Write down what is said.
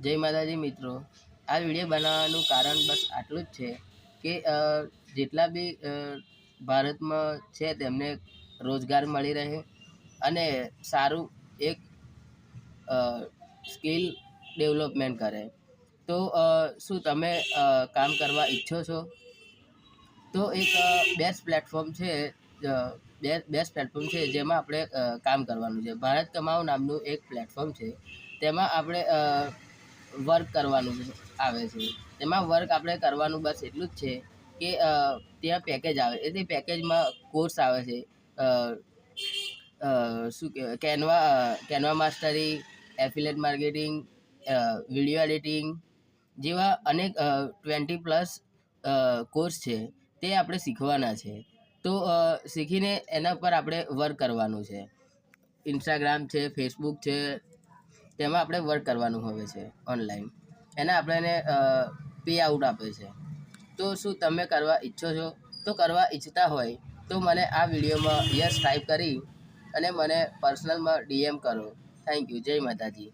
જય માતાજી મિત્રો, આ વિડીયો બનાવવાનું કારણ બસ આટલું જ છે કે જેટલા બી ભારતમાં છે તેમને રોજગાર મળી રહે અને સારું એક સ્કિલ ડેવલપમેન્ટ કરે. તો શું તમે કામ કરવા ઈચ્છો છો? તો એક બેસ્ટ પ્લેટફોર્મ છે જેમાં આપણે કામ કરવાનું છે. ભારત કમાઓ નામનું એક પ્લેટફોર્મ છે. તેમાં આપણે વર્ક કરવાનું આવે છે. તેમાં વર્ક આપણે કરવાનું બસ એટલું જ છે કે ત્યાં પેકેજ આવે, એટલે પેકેજમાં કોર્સ આવે છે. શું કહેવાય, Canva mastery, affiliate marketing, video editing જેવા અનેક 20+ કોર્સ છે. તે આપણે શીખવાના છે. તો શીખીને એના પર આપણે વર્ક કરવાનું છે. ઇન્સ્ટાગ્રામ છે, ફેસબુક છે, તેમાં આપણે વર્ક કરવાનું હોય છે ઓનલાઈન. એના આપણને પે આઉટ આપે છે. તો શું તમે કરવા ઈચ્છો છો? તો કરવા ઈચ્છતા હોય તો મને આ વિડીયોમાં યસ ટાઈપ કરી અને મને પર્સનલમાં DM કરો. Thank you. જય માતાજી.